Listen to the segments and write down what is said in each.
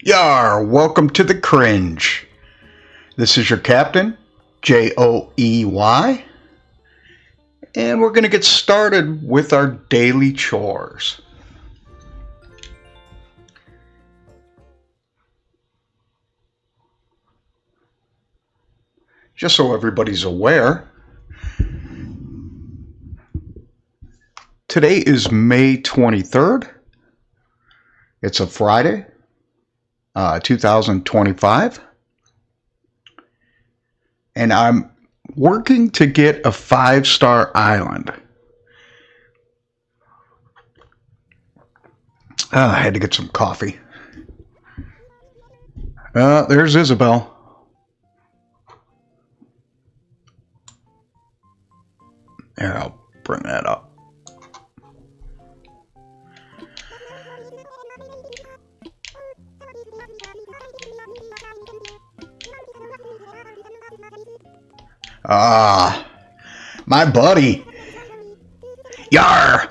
Yar, welcome to the cringe. This is your captain, Joey, and we're going to get started with our daily chores. Just so everybody's aware, today is May 23rd. It's a Friday, 2025. And I'm working to get a 5-star island. I had to get some coffee. There's Isabel. Here, I'll bring that up. My buddy. Yar!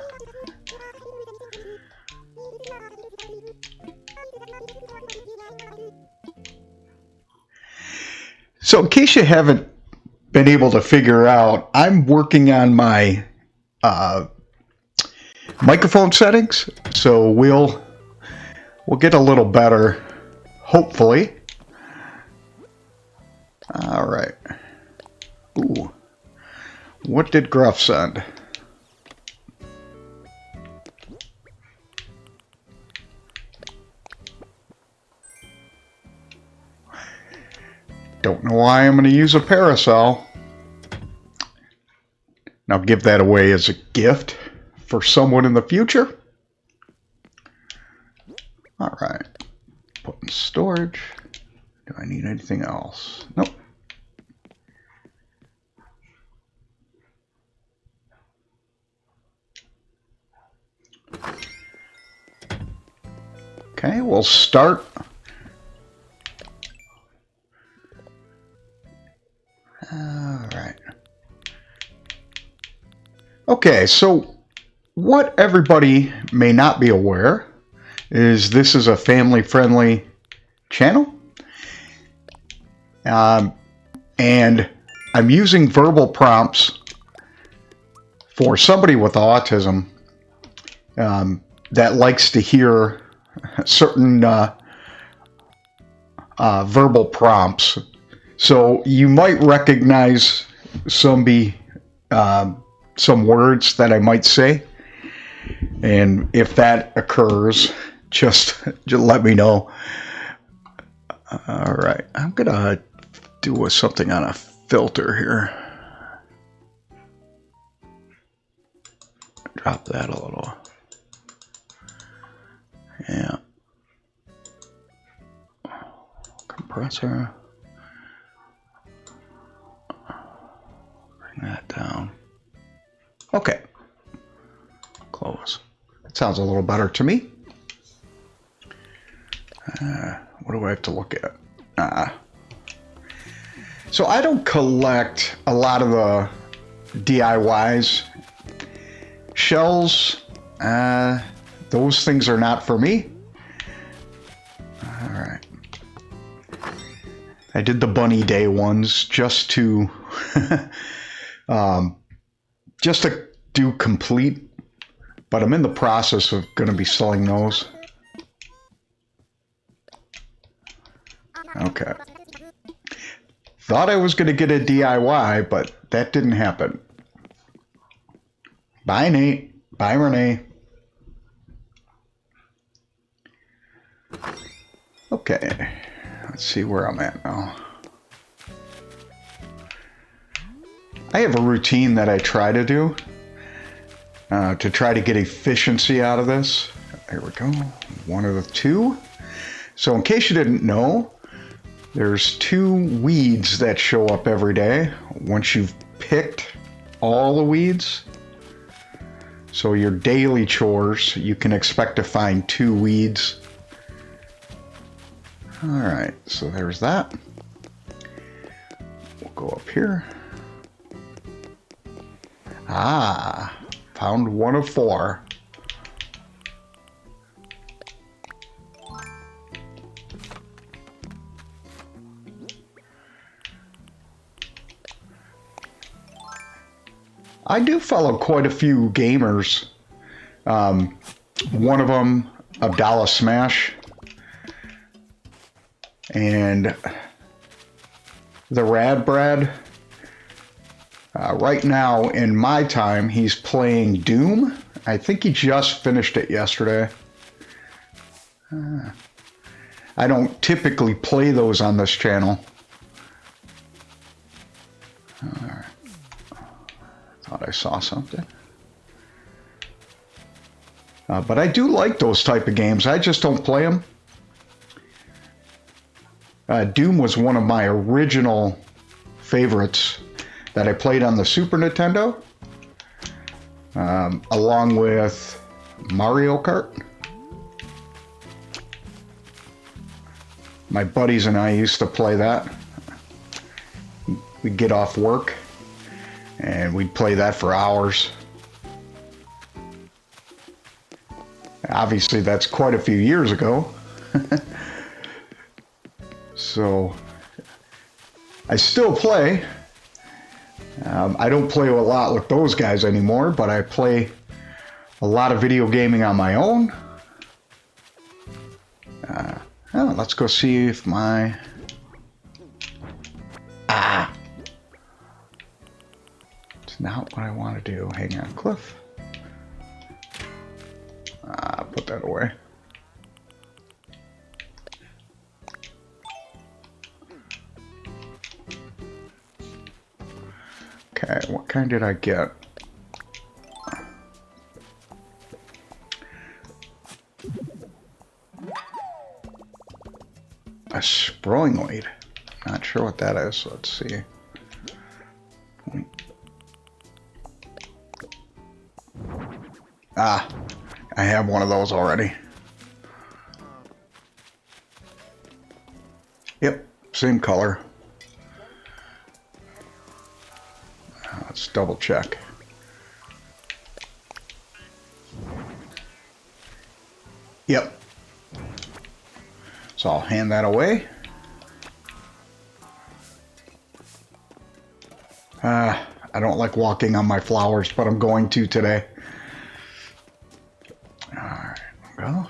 So, in case you haven't been able to figure out, I'm working on my microphone settings, so we'll get a little better, hopefully. All right. Ooh. What did Gruff send? Don't know why I'm going to use a parasol. And I'll give that away as a gift for someone in the future. All right. Put in storage. Do I need anything else? Nope. Okay, we'll start. All right. Okay, so what everybody may not be aware is this is a family-friendly channel. And I'm using verbal prompts for somebody with autism that likes to hear certain verbal prompts. So you might recognize some words that I might say. And if that occurs, just let me know. All right, I'm going to do something on a filter here. Drop that a little. Yeah. Compressor. Bring that down. Okay. Close. That sounds a little better to me. What do I have to look at? So I don't collect a lot of the DIYs. Shells, those things are not for me. All right. I did the bunny day ones just to do complete, but I'm in the process of going to be selling those. Okay. Thought I was going to get a DIY, but that didn't happen. Bye, Nate. Bye, Renee. Okay. Let's see where I'm at now. I have a routine that I try to do to try to get efficiency out of this. There we go. One of the two. So in case you didn't know, there's 2 weeds that show up every day once you've picked all the weeds. So your daily chores, you can expect to find 2 weeds. All right, so there's that. We'll go up here. Found one of 4. I do follow quite a few gamers. One of them, Abdallah Smash, and the Rad Brad. Right now, in my time, he's playing Doom. I think he just finished it yesterday. I don't typically play those on this channel. Alright. Thought I saw something. But I do like those type of games. I just don't play them. Doom was one of my original favorites that I played on the Super Nintendo, along with Mario Kart. My buddies and I used to play that. We'd get off work and we'd play that for hours. Obviously, that's quite a few years ago. So, I still play. I don't play a lot with those guys anymore, but I play a lot of video gaming on my own. Oh, let's go see if my... It's not what I want to do. Hang on, Cliff. Put that away. Okay, what kind did I get? A sproingweed. Not sure what that is. Let's see. I have one of those already. Yep, same color. Let's double check. Yep. So I'll hand that away. I don't like walking on my flowers, but I'm going to today. Alright, go.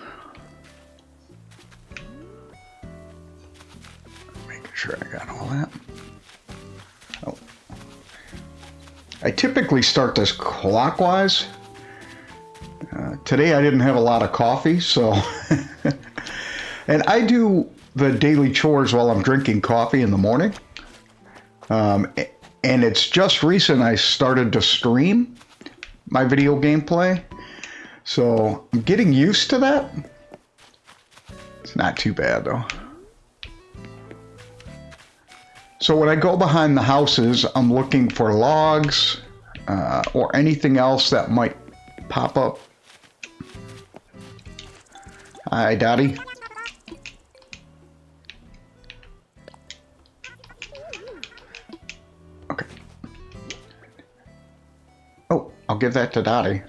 Making sure I got all that. Oh. I typically start this clockwise. Today I didn't have a lot of coffee, so... And I do the daily chores while I'm drinking coffee in the morning. And it's just recent I started to stream my video gameplay. So I'm getting used to that. It's not too bad though. So when I go behind the houses, I'm looking for logs or anything else that might pop up. Hi, Daddy. Okay. Oh, I'll give that to Dottie.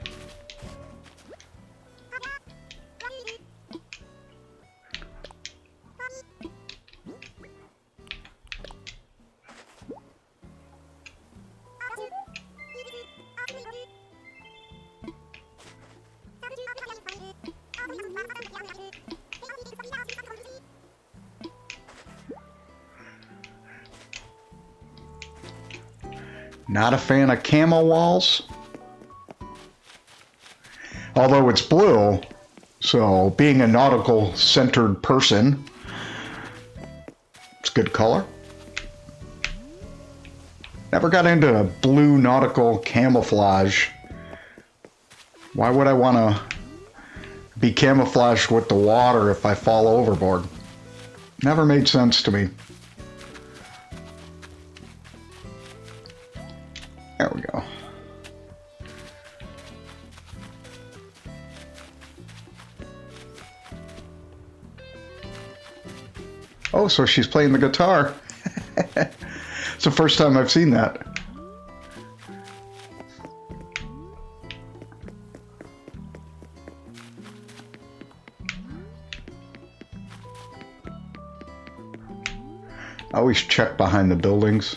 Not a fan of camo walls. Although it's blue, so being a nautical centered person, it's good color. Never got into blue nautical camouflage. Why would I want to be camouflaged with the water if I fall overboard? Never made sense to me. There we go. Oh, so she's playing the guitar. It's the first time I've seen that. I always check behind the buildings.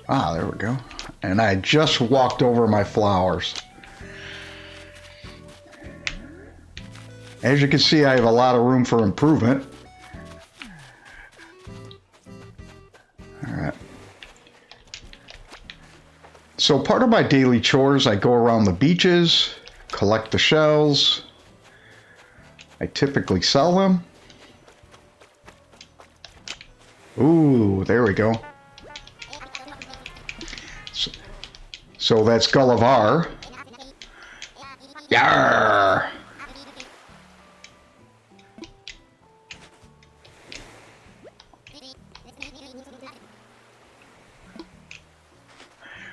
Ah, there we go. And I just walked over my flowers. As you can see, I have a lot of room for improvement. All right. So part of my daily chores, I go around the beaches, collect the shells. I typically sell them. Ooh, there we go. So that's Gullivar. Yarr!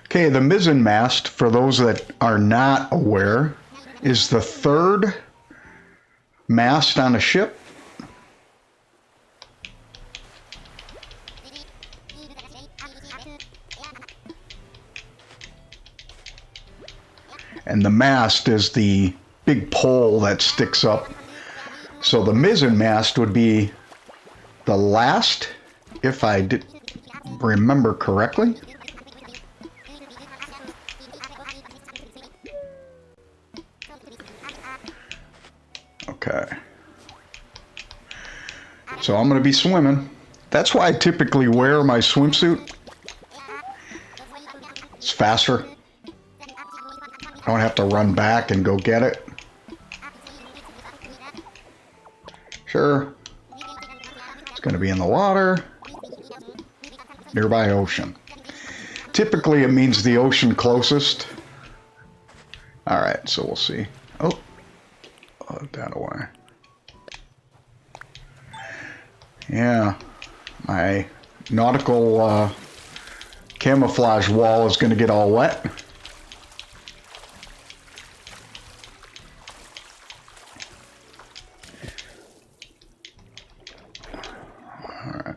Okay, the mizzen mast, for those that are not aware, is the third mast on a ship. And the mast is the big pole that sticks up. So the mizzen mast would be the last, if I did remember correctly. Okay. So I'm going to be swimming. That's why I typically wear my swimsuit. It's faster. I don't have to run back and go get it. Sure. It's going to be in the water. Nearby ocean. Typically it means the ocean closest. Alright, so we'll see. Oh, that away. Yeah, my nautical camouflage wall is going to get all wet. Alright.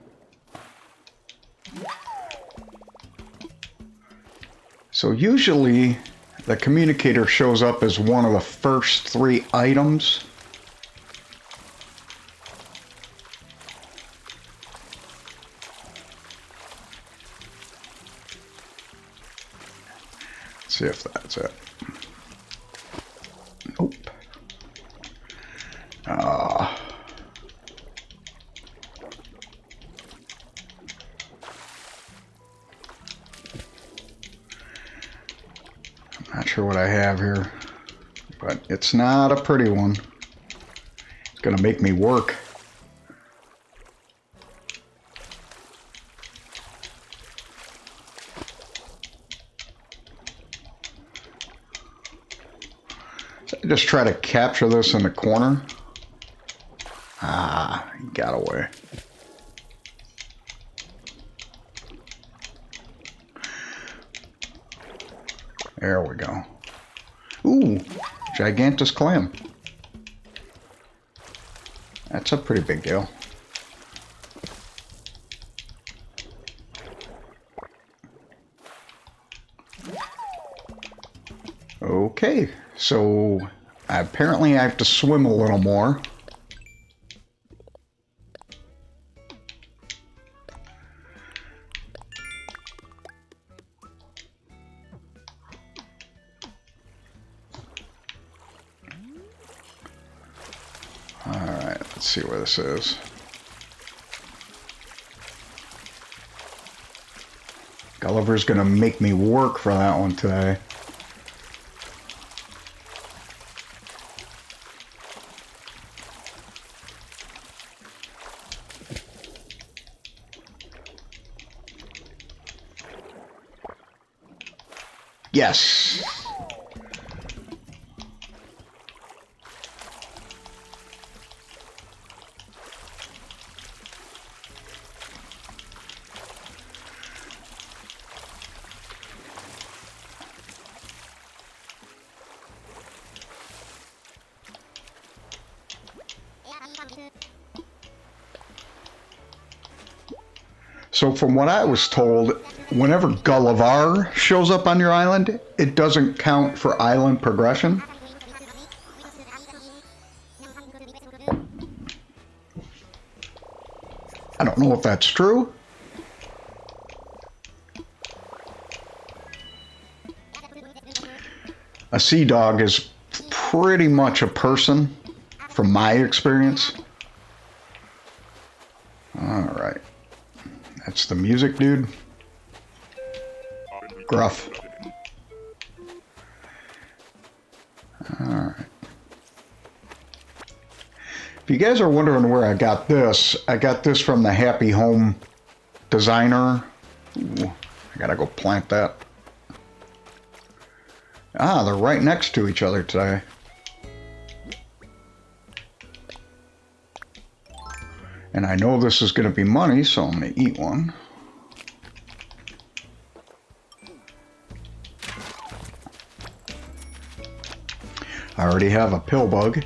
So usually the communicator shows up as one of the first 3 items. Let's see if that's it. Nope. Not sure what I have here, but it's not a pretty one. It's gonna make me work. So I just try to capture this in the corner. Ah, he got away. There we go. Ooh, gigantus clam. That's a pretty big deal. Okay, so apparently I have to swim a little more. Alright, let's see where this is. Gulliver's gonna make me work for that one today. Yes! So from what I was told, whenever Gullivar shows up on your island, it doesn't count for island progression. I don't know if that's true. A sea dog is pretty much a person from my experience. All right. That's the music, dude. Gruff. All right. If you guys are wondering where I got this from the Happy Home Designer. Ooh, I gotta go plant that. Ah, they're right next to each other today. And I know this is gonna be money, so I'm gonna eat one. I already have a pill bug.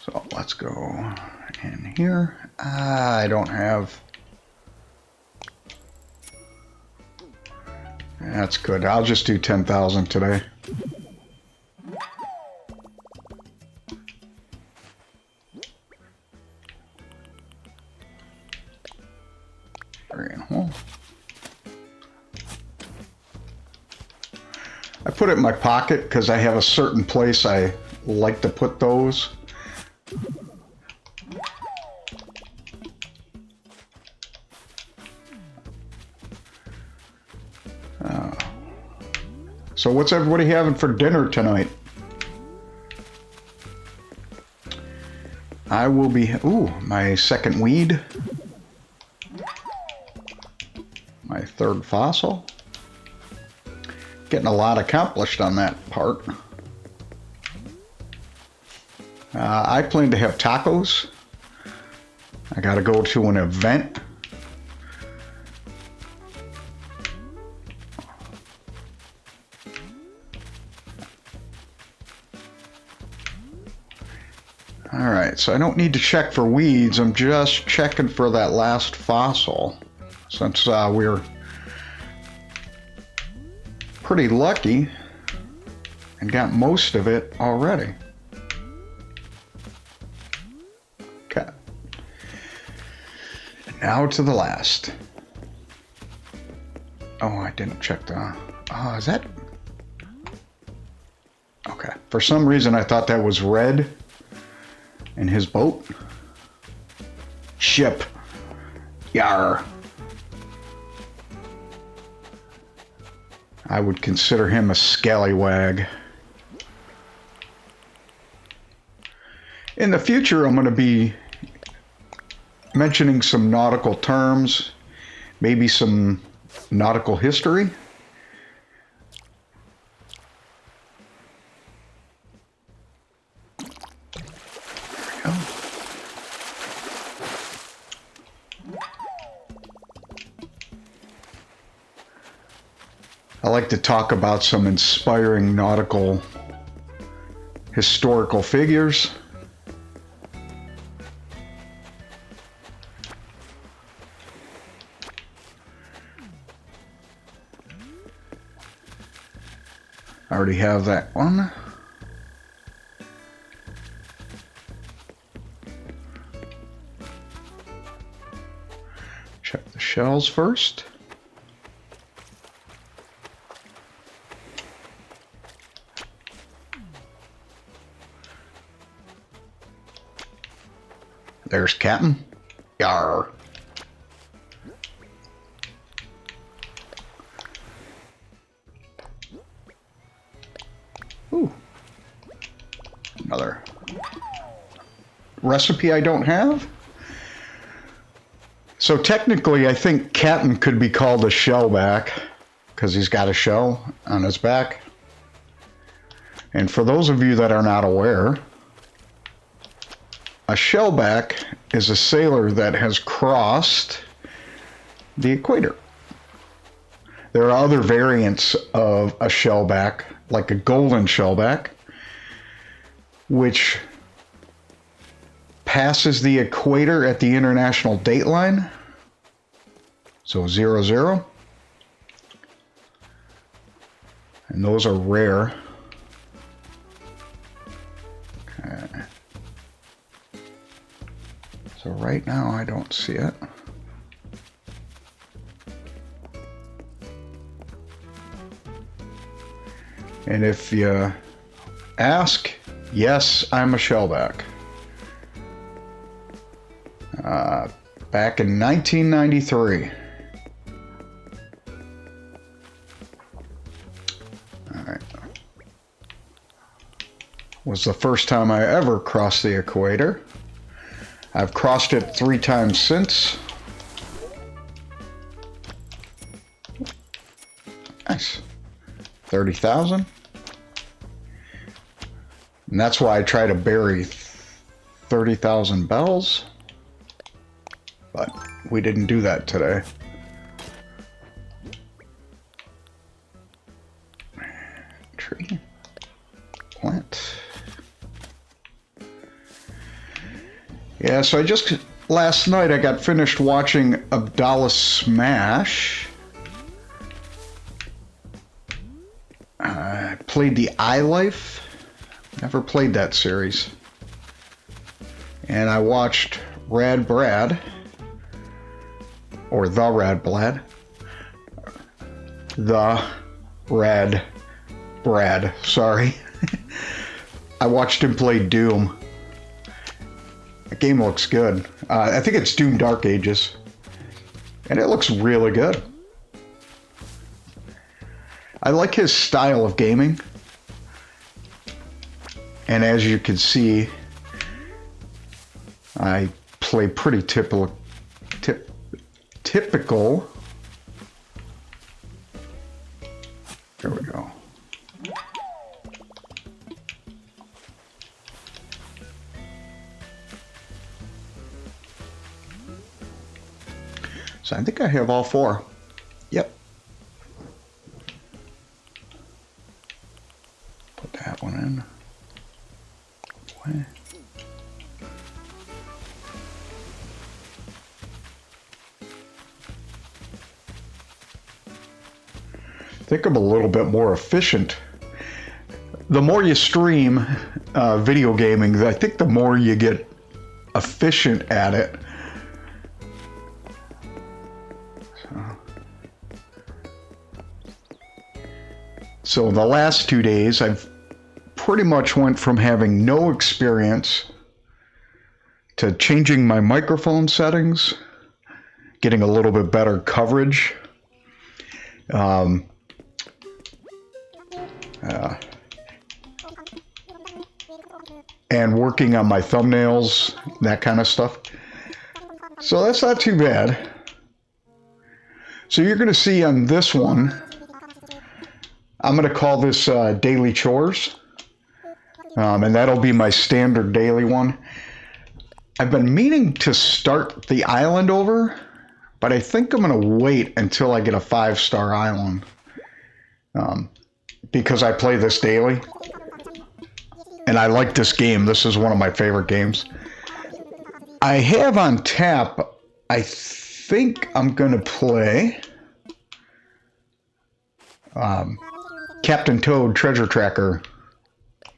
So let's go in here. I don't have. That's good. I'll just do 10,000 today. I put it in my pocket because I have a certain place I like to put those. So what's everybody having for dinner tonight? I will be, ooh, my second weed. My third fossil. Getting a lot accomplished on that part. I plan to have tacos. I gotta go to an event. Alright, so I don't need to check for weeds, I'm just checking for that last fossil. Since we're pretty lucky and got most of it already. Okay. Now to the last. Oh, I didn't check the... Oh, is that... Okay. For some reason I thought that was red. In his boat. Ship. Yar. I would consider him a scallywag. In the future, I'm going to be mentioning some nautical terms, maybe some nautical history. I like to talk about some inspiring nautical historical figures. I already have that one. Check the shells first. There's Captain. Yar. Ooh. Another recipe I don't have. So technically, I think Captain could be called a shellback because he's got a shell on his back. And for those of you that are not aware, a shellback is a sailor that has crossed the equator. There are other variants of a shellback, like a golden shellback, which passes the equator at the international date line. So 00. And those are rare. Okay. So right now I don't see it. And if you ask, yes, I'm a shellback. Back in 1993. Alright. Was the first time I ever crossed the equator. I've crossed it 3 times since. Nice. 30,000. And that's why I try to bury 30,000 bells. But we didn't do that today. Tree. Plant. Yeah, so last night I got finished watching Abdallah Smash. I played the iLife. Never played that series. And I watched Rad Brad. Or The Rad Brad. The Rad Brad, sorry. I watched him play Doom. The game looks good. I think it's Doom Dark Ages. And it looks really good. I like his style of gaming. And as you can see, I play pretty typical. There we go. So I think I have all 4. Yep. Put that one in. Boy. I think I'm a little bit more efficient. The more you stream video gaming, I think the more you get efficient at it. So the last 2 days, I've pretty much went from having no experience to changing my microphone settings, getting a little bit better coverage. And working on my thumbnails, that kind of stuff. So that's not too bad. So you're going to see on this one, I'm going to call this Daily Chores. And that'll be my standard daily one. I've been meaning to start the island over, but I think I'm going to wait until I get a 5-star island. Because I play this daily. And I like this game. This is one of my favorite games. I have on tap, I think I'm going to play Captain Toad Treasure Tracker.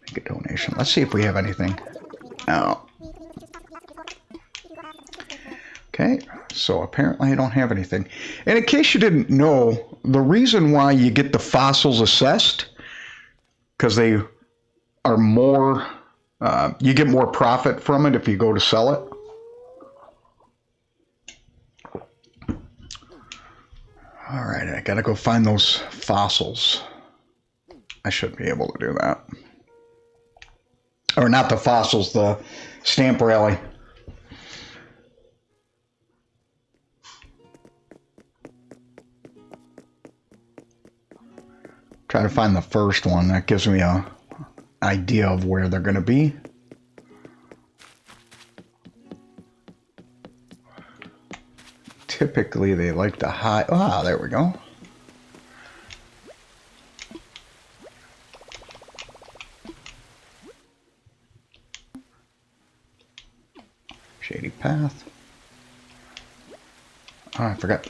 Make a donation. Let's see if we have anything. Oh. Okay, so apparently I don't have anything. And in case you didn't know, the reason why you get the fossils assessed, because they are more, you get more profit from it if you go to sell it. All right, I gotta go find those fossils. I should be able to do that. Or not the fossils, the stamp rally. Try to find the first one. That gives me a idea of where they're going to be. Typically, they like to hide. Ah, there we go. Shady path. Oh, I forgot.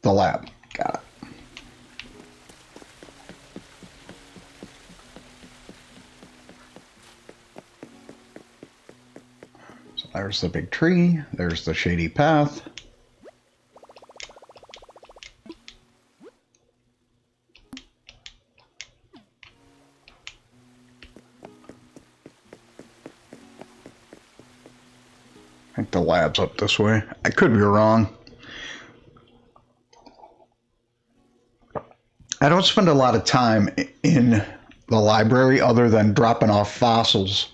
The lab. Got it. So there's the big tree. There's the shady path. I think the lab's up this way. I could be wrong. I don't spend a lot of time in the library other than dropping off fossils.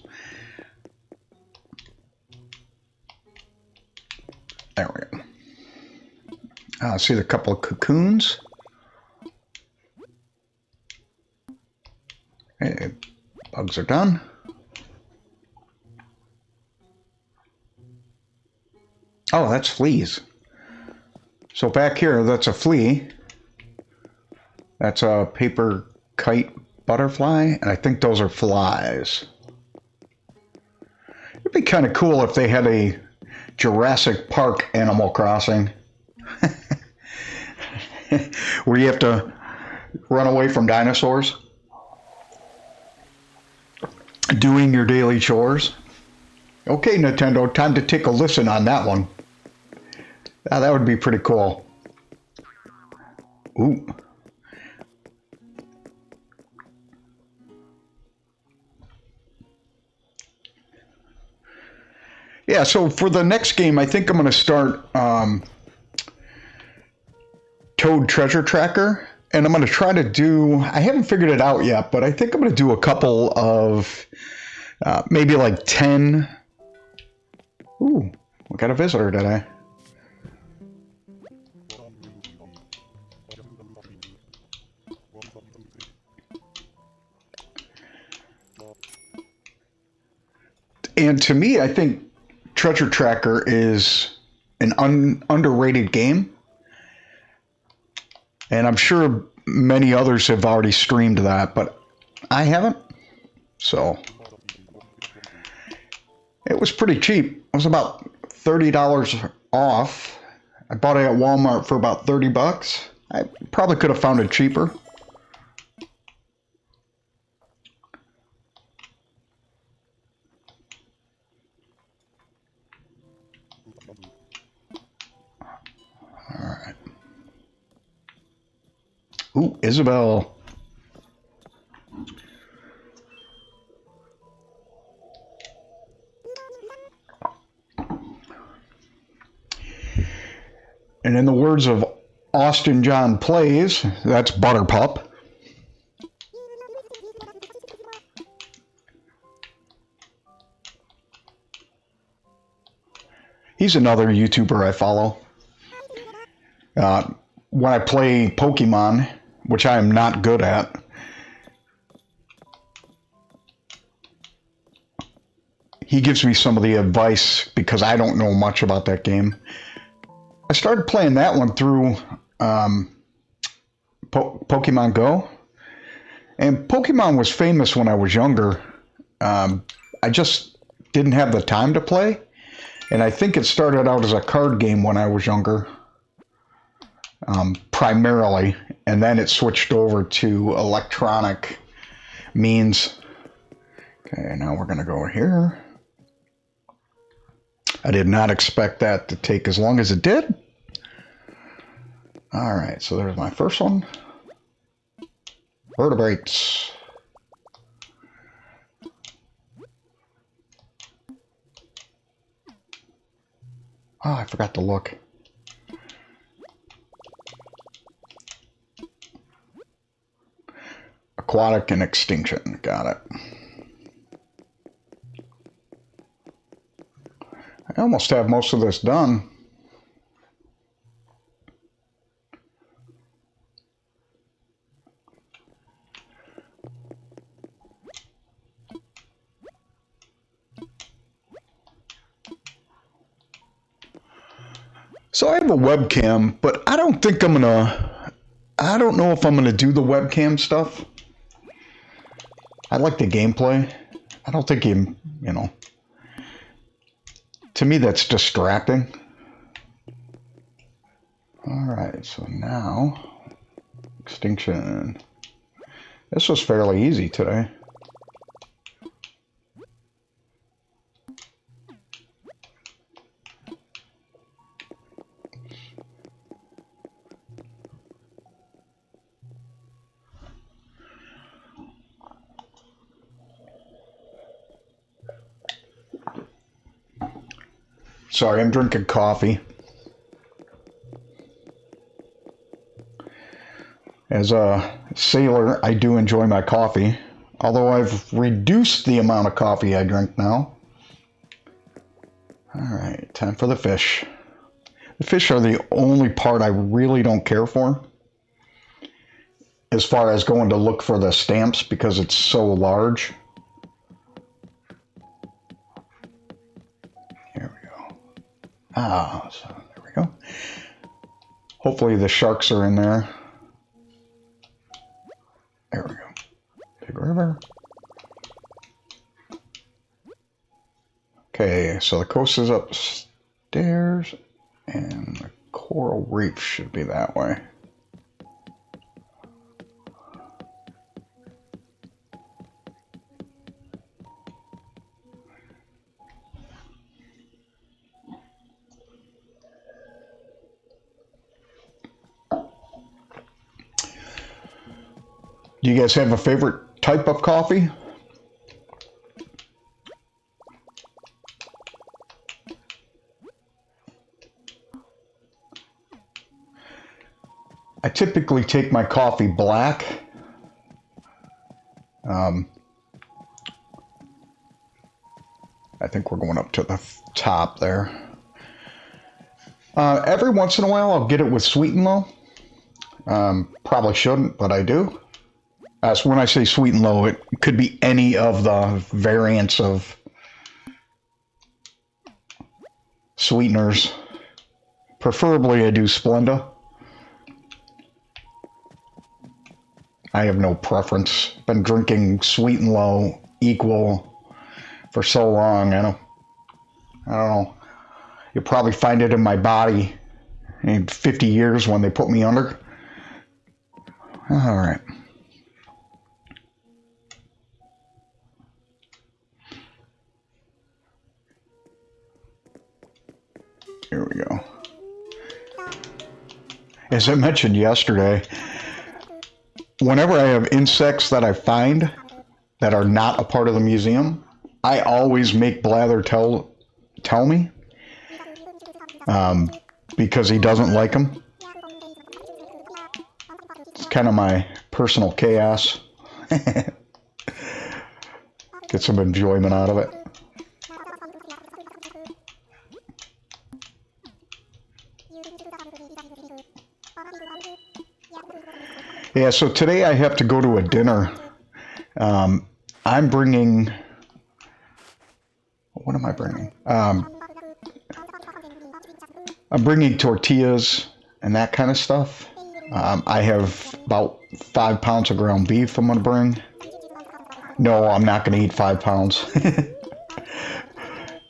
There we go. I see a couple of cocoons. Okay, bugs are done. Oh, that's fleas. So back here, that's a flea. That's a paper kite butterfly, and I think those are flies. It'd be kind of cool if they had a Jurassic Park Animal Crossing where you have to run away from dinosaurs doing your daily chores. Okay, Nintendo, time to take a listen on that one. That would be pretty cool. Ooh. Yeah, so for the next game, I think I'm going to start Toad Treasure Tracker. And I'm going to try to do, I haven't figured it out yet, but I think I'm going to do a couple of maybe like 10. Ooh, we got a visitor today. And to me, I think Treasure Tracker is an underrated game. And I'm sure many others have already streamed that, but I haven't. So it was pretty cheap. It was about $30 off. I bought it at Walmart for about 30 bucks. I probably could have found it cheaper. All right. Ooh, Isabel. And in the words of Austin John Plays, that's Butterpup. He's another YouTuber I follow. When I play Pokemon, which I am not good at, he gives me some of the advice because I don't know much about that game. I started playing that one through Pokemon Go. And Pokemon was famous when I was younger. I just didn't have the time to play. And I think it started out as a card game when I was younger, primarily. And then it switched over to electronic means. Okay, now we're going to go here. I did not expect that to take as long as it did. All right, so there's my first one. Vertebrates. Oh, I forgot to look. Aquatic and extinction. Got it. I almost have most of this done. So I have a webcam, but I don't think I don't know if I'm gonna do the webcam stuff. I like the gameplay. I don't think you know, to me that's distracting. All right, so now, extinction. This was fairly easy today. Sorry, I'm drinking coffee. As a sailor, I do enjoy my coffee, although I've reduced the amount of coffee I drink now. All right, time for the fish. The fish are the only part I really don't care for, as far as going to look for the stamps, because it's so large. Here we go. So there we go. Hopefully the sharks are in there. There we go. Big river. Okay, so the coast is upstairs, and the coral reef should be that way. Do you guys have a favorite type of coffee? I typically take my coffee black. I think we're going up to the top there. Every once in a while, I'll get it with sweet and low. Probably shouldn't, but I do. So when I say sweet and low, it could be any of the variants of sweeteners. Preferably, I do Splenda. I have no preference. Been drinking sweet and low equal for so long. I don't know. You'll probably find it in my body in 50 years when they put me under. All right. Here we go. As I mentioned yesterday, whenever I have insects that I find that are not a part of the museum, I always make Blather tell me, because he doesn't like them. It's kind of my personal chaos. Get some enjoyment out of it. Yeah, so today I have to go to a dinner. I'm bringing... What am I bringing? I'm bringing tortillas and that kind of stuff. I have about 5 pounds of ground beef I'm going to bring. No, I'm not going to eat 5 pounds.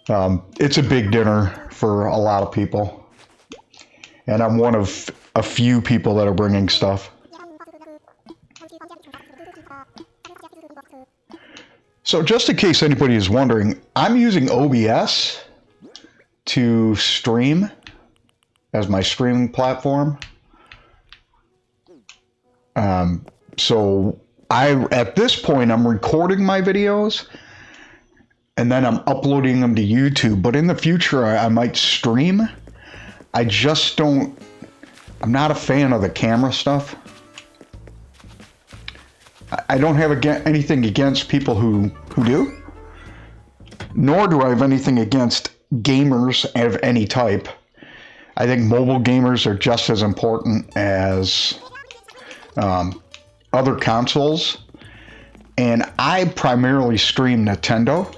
It's a big dinner for a lot of people. And I'm one of a few people that are bringing stuff. So just in case anybody is wondering, I'm using OBS to stream as my streaming platform. So at this point, I'm recording my videos and then I'm uploading them to YouTube. But in the future, I might stream. I'm not a fan of the camera stuff. I don't have anything against people who do, nor do I have anything against gamers of any type. I think mobile gamers are just as important as other consoles, and I primarily stream Nintendo,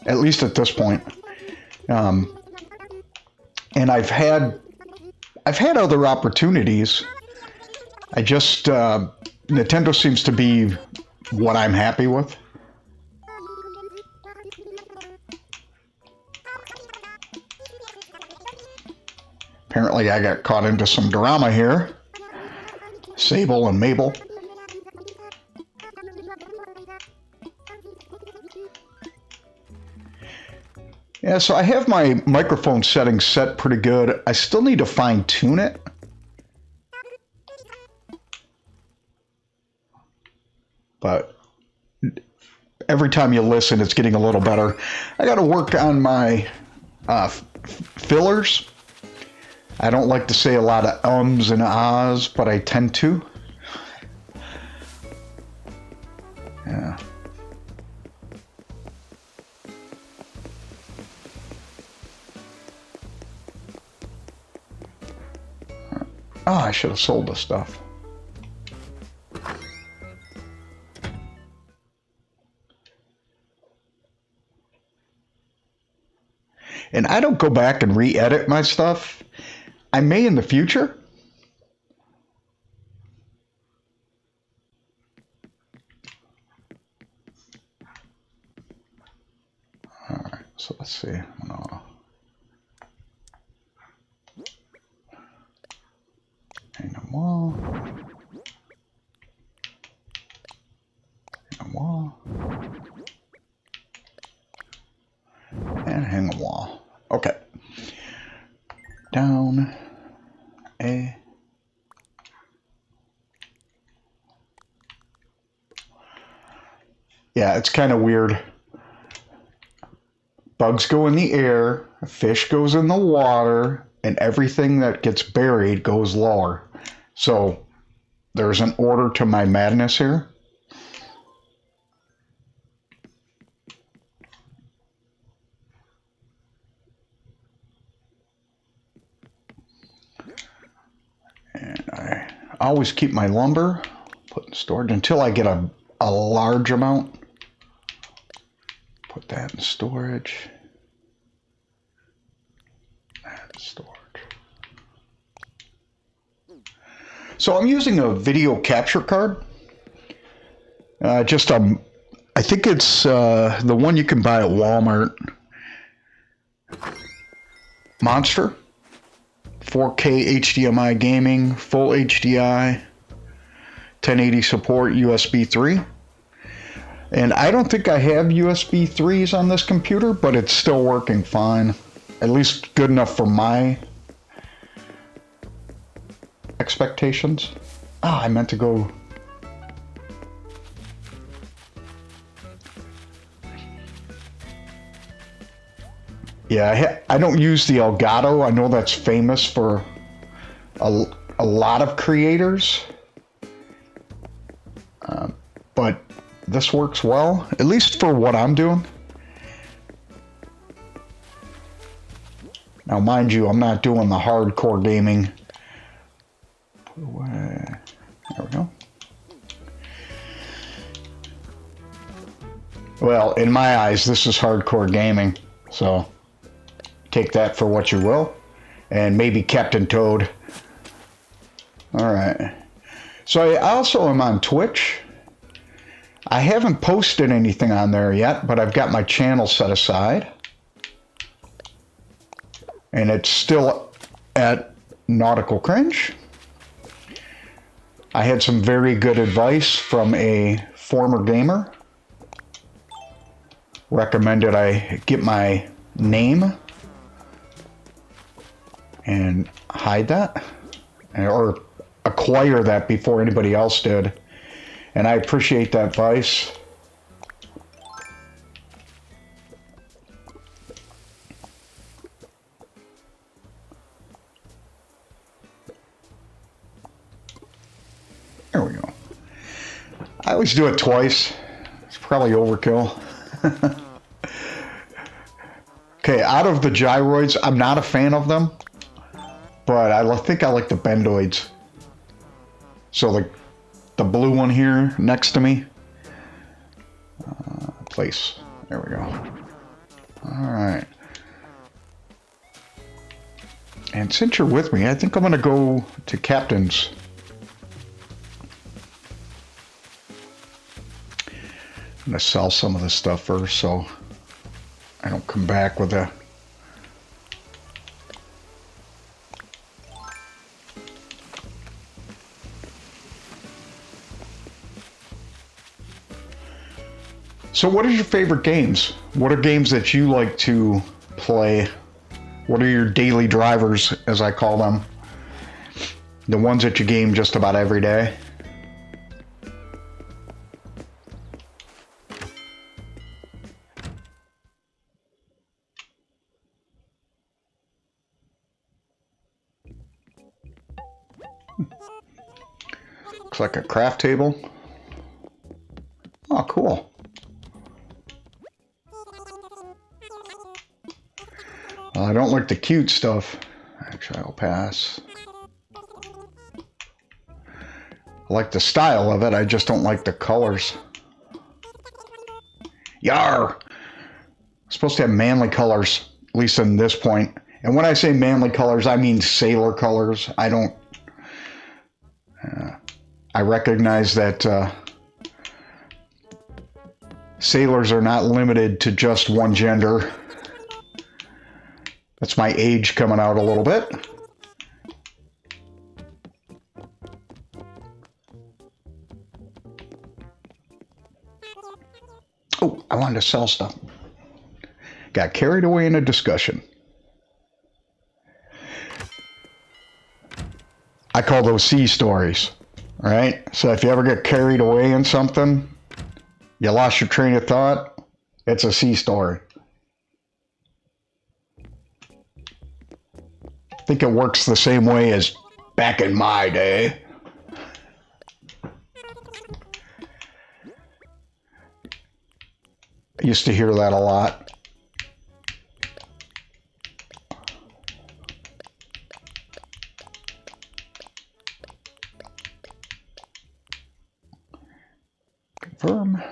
at least at this point. And I've had other opportunities. Nintendo seems to be what I'm happy with. Apparently I got caught into some drama here. Sable and Mabel. Yeah, so I have my microphone settings set pretty good. I still need to fine tune it. But every time you listen, it's getting a little better. I got to work on my fillers. I don't like to say a lot of ums and ahs, but I tend to. Yeah. Oh, I should have sold this stuff. And I don't go back and re-edit my stuff. I may in the future. All right, so let's see. No. Hang a wall. Hang a wall. And hang a wall. Okay. Down. A. Yeah, it's kind of weird. Bugs go in the air, a fish goes in the water, and everything that gets buried goes lower. So there's an order to my madness here. And I always keep my lumber put in storage until I get a large amount. Put that in storage. That in storage. So I'm using a video capture card. I think it's the one you can buy at Walmart. Monster. 4K HDMI gaming, full HDI, 1080 support, USB 3. And I don't think I have USB 3s on this computer, but it's still working fine. At least good enough for my expectations. Ah, I meant to go. Yeah, I don't use the Elgato. I know that's famous for a lot of creators. But this works well, at least for what I'm doing. Now, mind you, I'm not doing the hardcore gaming. Put away. There we go. Well, in my eyes, this is hardcore gaming, so take that for what you will. And maybe Captain Toad. All right. So I also am on Twitch. I haven't posted anything on there yet, but I've got my channel set aside. And it's still at Nautical Cringe. I had some very good advice from a former gamer. Recommended I get my name and hide that, or acquire that before anybody else did. And I appreciate that advice. There we go. I always do it twice. It's probably overkill. Okay, out of the gyroids, I'm not a fan of them, but I think I like the bendoids. So the blue one here next to me. Place. There we go. All right. And since you're with me, I think I'm going to go to Captain's. I'm going to sell some of this stuff first so I don't come back with a... So what are your favorite games? What are games that you like to play? What are your daily drivers, as I call them? The ones that you game just about every day? Looks like a craft table. Oh, cool. Well, I don't like the cute stuff. Actually, I'll pass. I like the style of it, I just don't like the colors. Yar! Supposed to have manly colors, at least in this point. And when I say manly colors, I mean sailor colors. I don't... I recognize that sailors are not limited to just one gender. That's my age coming out a little bit. Oh, I wanted to sell stuff. Got carried away in a discussion. I call those sea stories, right? So if you ever get carried away in something, you lost your train of thought, it's a sea story. I think it works the same way as back in my day. I used to hear that a lot. Confirm.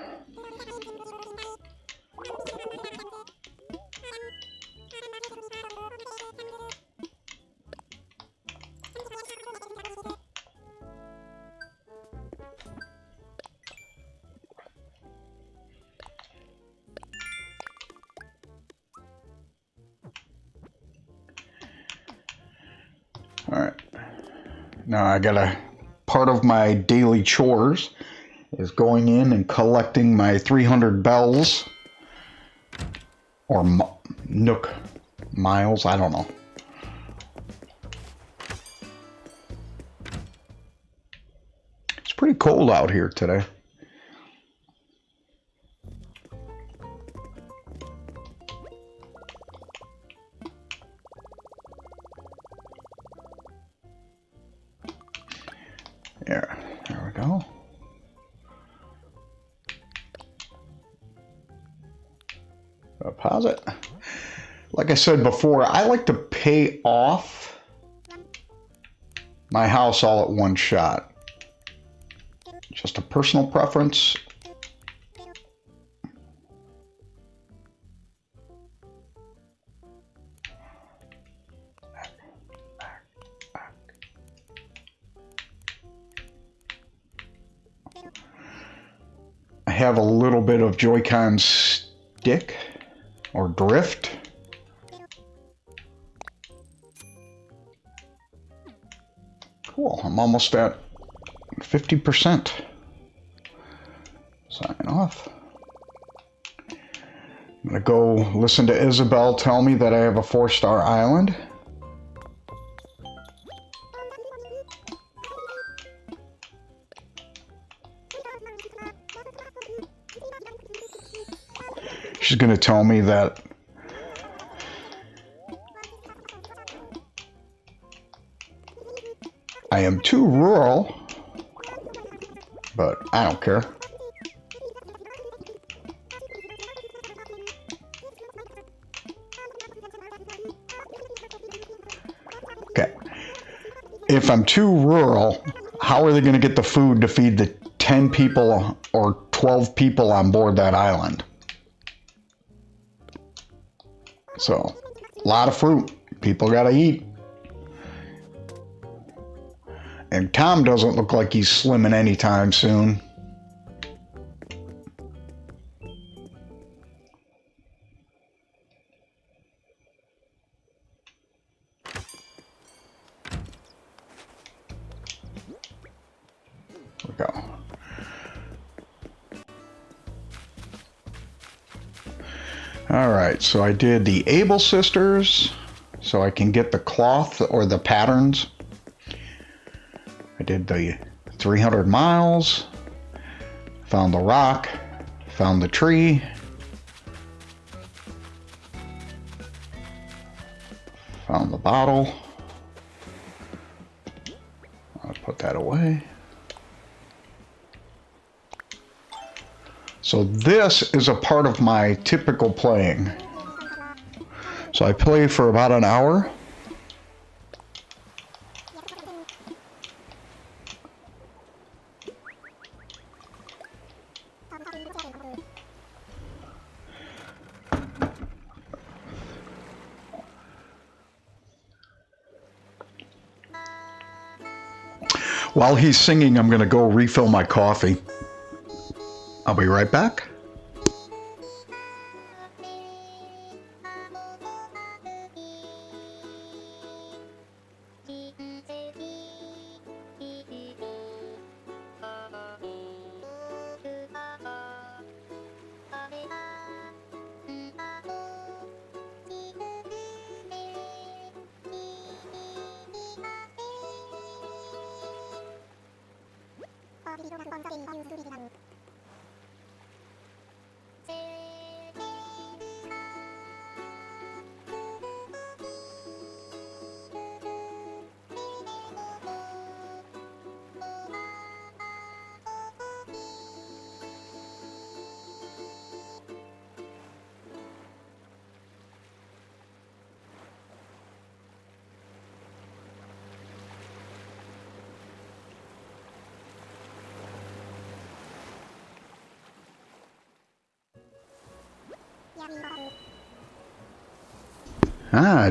All right. Now I gotta, part of my daily chores is going in and collecting my 300 bells or Nook miles, I don't know. It's pretty cold out here today. There we go. Deposit. Like I said before, I like to pay off my house all at one shot. Just a personal preference. I have a little bit of Joy-Con stick or drift. Cool, I'm almost at 50%. Sign off. I'm gonna go listen to Isabel tell me that I have a 4-star island. She's gonna tell me that I am too rural, but I don't care. Okay. If I'm too rural, how are they going to get the food to feed the 10 people or 12 people on board that island? So, a lot of fruit. People got to eat. And Tom doesn't look like he's slimming anytime soon. There we go. All right, so I did the Able Sisters, so I can get the cloth or the patterns. I did the 300 miles, found the rock, found the tree, found the bottle. I'll Put that away. So this is a part of my typical playing. So I play for about an hour. While he's singing, I'm going to go refill my coffee. I'll be right back.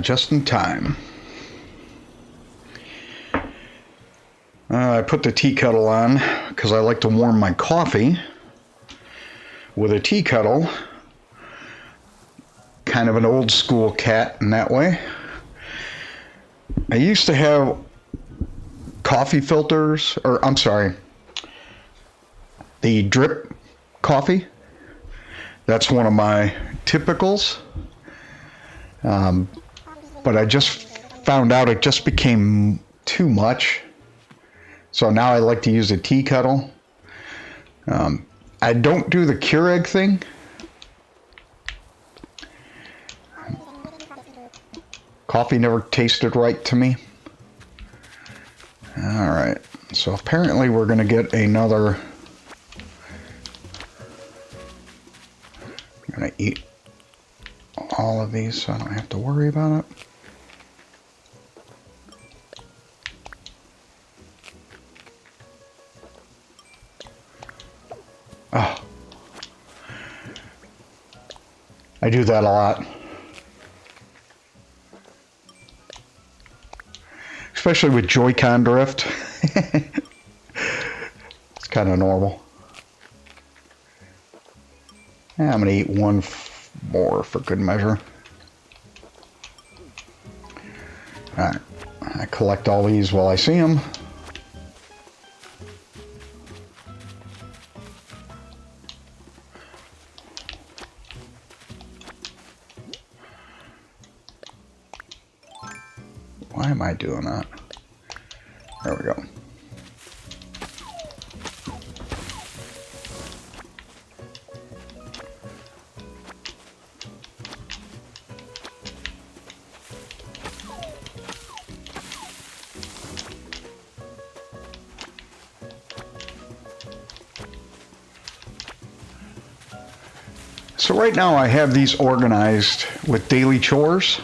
Just in time. I put the tea kettle on because I like to warm my coffee with a tea kettle. Kind of an old school cat in that way. I used to have coffee filters, or I'm sorry, the drip coffee. That's one of my typicals. But I just found out it just became too much. So now I like to use a tea kettle. I don't do the Keurig thing. Coffee never tasted right to me. All right, so apparently we're gonna get another. I'm gonna eat all of these so I don't have to worry about it. Oh, I do that a lot. Especially with Joy-Con drift. It's kind of normal. Yeah, I'm going to eat one more for good measure. Alright, I collect all these while I see them. Why am I doing that? There we go. So right now I have these organized with daily chores.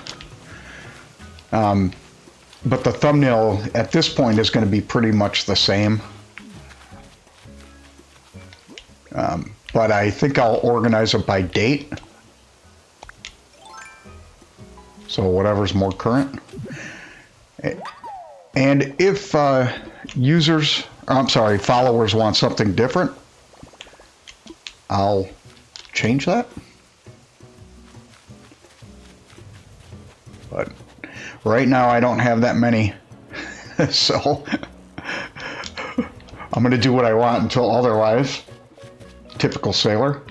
But the thumbnail at this point is going to be pretty much the same. But I think I'll organize it by date. So whatever's more current. And if followers want something different, I'll change that. But right now I don't have that many, so I'm going to do what I want until otherwise. Typical sailor.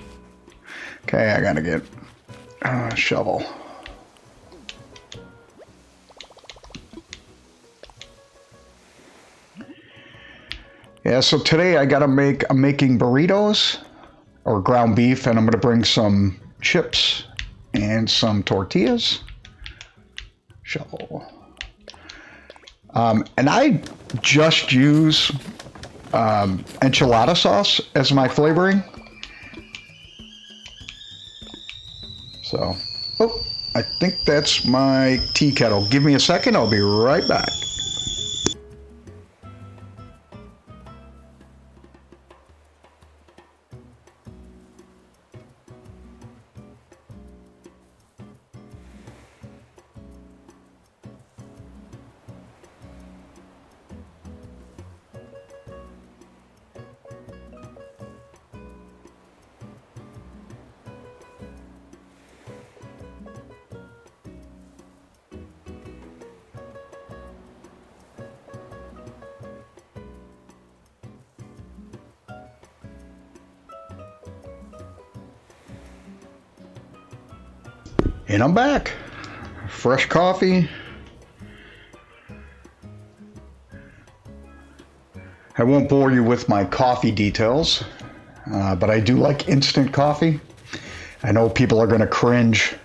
Okay, I got to get a shovel. Yeah, so today I'm making burritos or ground beef, and I'm going to bring some chips and some tortillas. Shovel. And I just use enchilada sauce as my flavoring. So, oh, I think that's my tea kettle. Give me a second, I'll be right back. And I'm back. Fresh coffee. I won't bore you with my coffee details, but I do like instant coffee. I know people are going to cringe.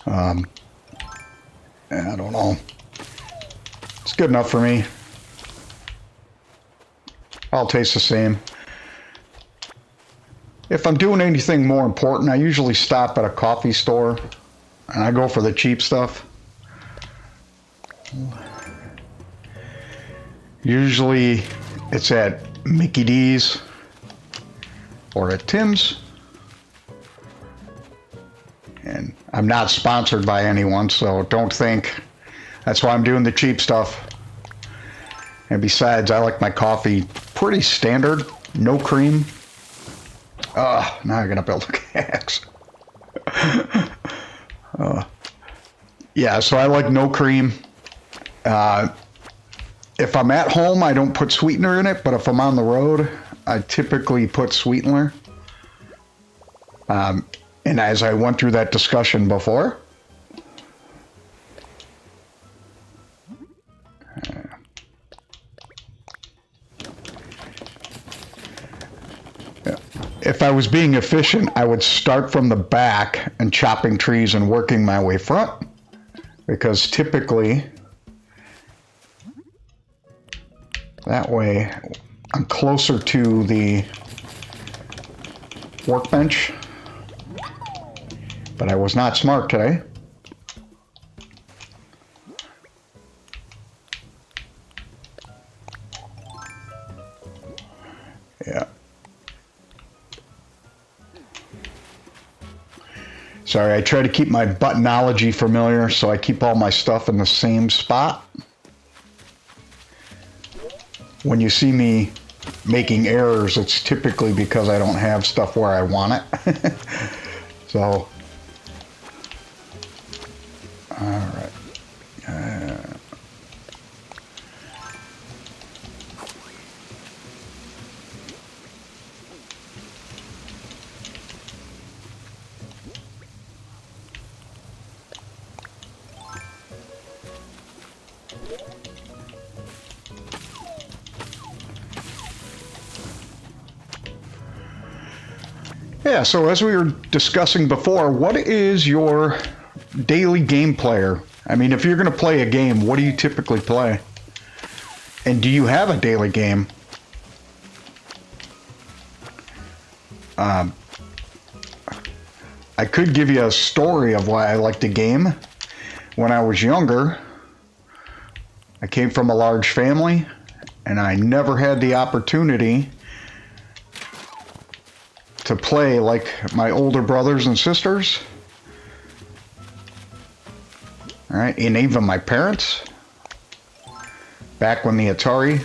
I don't know. It's good enough for me. All tastes the same. If I'm doing anything more important, I usually stop at a coffee store and I go for the cheap stuff. Usually it's at Mickey D's or at Tim's. And I'm not sponsored by anyone, so don't think that's why I'm doing the cheap stuff. And besides, I like my coffee pretty standard, no cream. Now I gotta build a axe. Yeah, so I like no cream. If I'm at home, I don't put sweetener in it, but if I'm on the road, I typically put sweetener. And as I went through that discussion before, if I was being efficient, I would start from the back and chopping trees and working my way front, because typically that way I'm closer to the workbench. But I was not smart today. Yeah. Sorry, I try to keep my buttonology familiar, so I keep all my stuff in the same spot. When you see me making errors, it's typically because I don't have stuff where I want it. So, all right. Yeah, so as we were discussing before, what is your daily game player? I mean, if you're going to play a game, what do you typically play? And do you have a daily game? I could give you a story of why I like the game. When I was younger, I came from a large family, and I never had the opportunity to play like my older brothers and sisters. All right, and even my parents, back when the Atari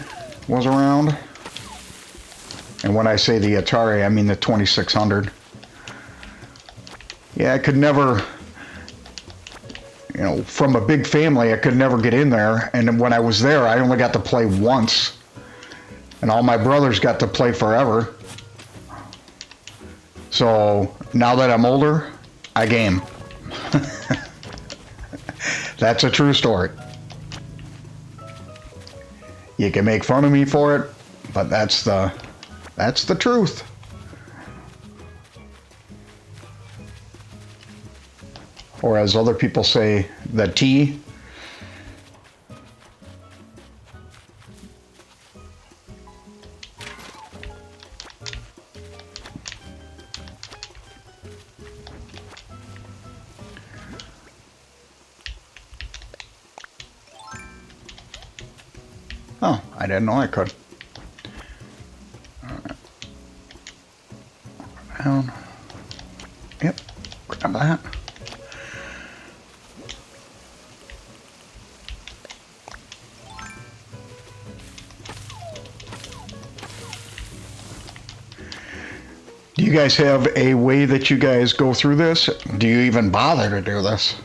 was around. And when I say the Atari, I mean the 2600. Yeah, I could never, from a big family, I could never get in there. And when I was there, I only got to play once. And all my brothers got to play forever. So now that I'm older, I game. That's a true story. You can make fun of me for it, but that's the truth. Or as other people say, the tea. I didn't know I could. Down. Yep, grab that. Do you guys have a way that you guys go through this? Do you even bother to do this?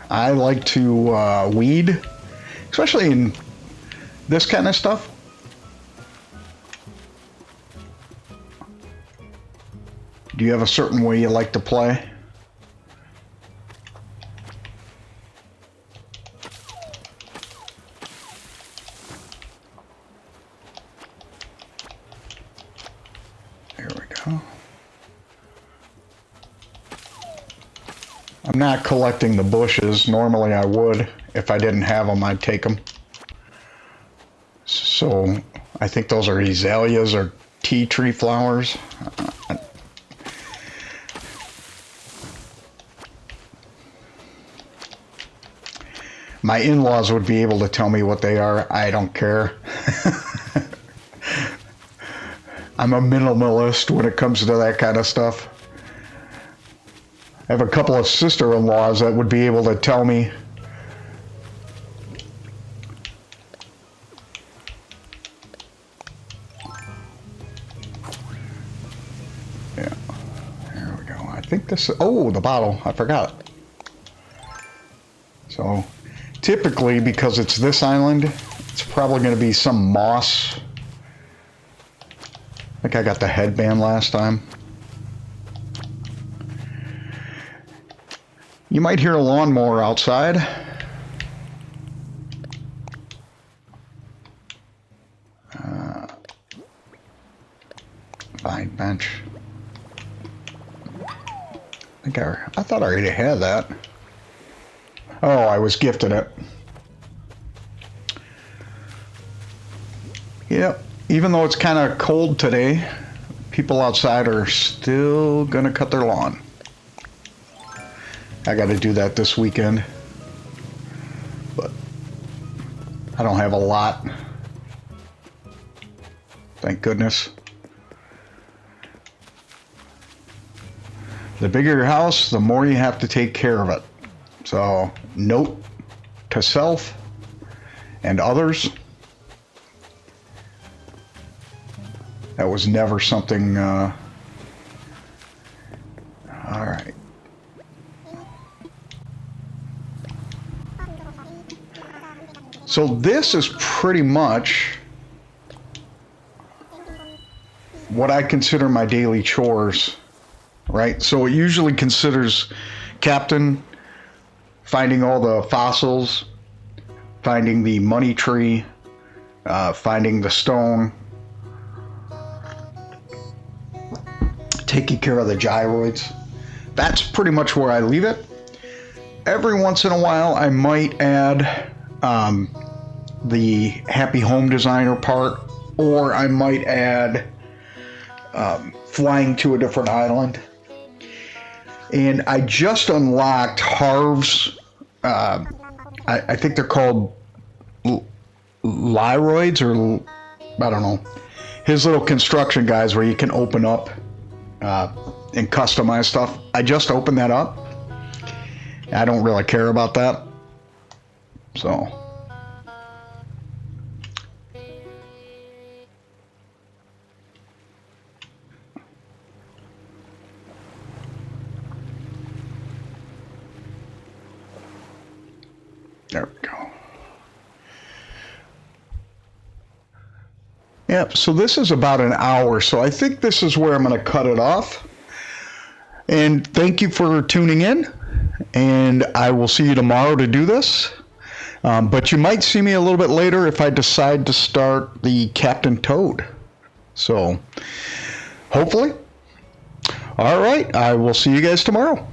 I like to weed, especially in this kind of stuff. Do you have a certain way you like to play? There we go. I'm not collecting the bushes. Normally I would. If I didn't have them, I'd take them. So I think those are azaleas or tea tree flowers. My in-laws would be able to tell me what they are. I don't care. I'm a minimalist when it comes to that kind of stuff. I have a couple of sister-in-laws that would be able to tell me. Yeah, there we go. I think this, oh, the bottle, I forgot. So, typically, because it's this island, it's probably going to be some moss. I think I got the headband last time. You might hear a lawnmower outside. Vine bench. I thought I already had that. Oh, I was gifted it. Yep. Even though it's kind of cold today, people outside are still gonna cut their lawn. I got to do that this weekend, but I don't have a lot. Thank goodness. The bigger your house, the more you have to take care of it. So, note to self and others. That was never something, all right. So this is pretty much what I consider my daily chores, right? So it usually considers captain, finding all the fossils, finding the money tree, finding the stone, taking care of the gyroids. That's pretty much where I leave it. Every once in a while, I might add the happy home designer part, or I might add flying to a different island. And I just unlocked Harv's, I think they're called Lyroids, or I don't know, his little construction guys where you can open up and customize stuff. I just opened that up. I don't really care about that. So. There we go. Yep, so this is about an hour, so I think this is where I'm going to cut it off. And thank you for tuning in, and I will see you tomorrow to do this. But you might see me a little bit later if I decide to start the Captain Toad. So, hopefully. All right, I will see you guys tomorrow.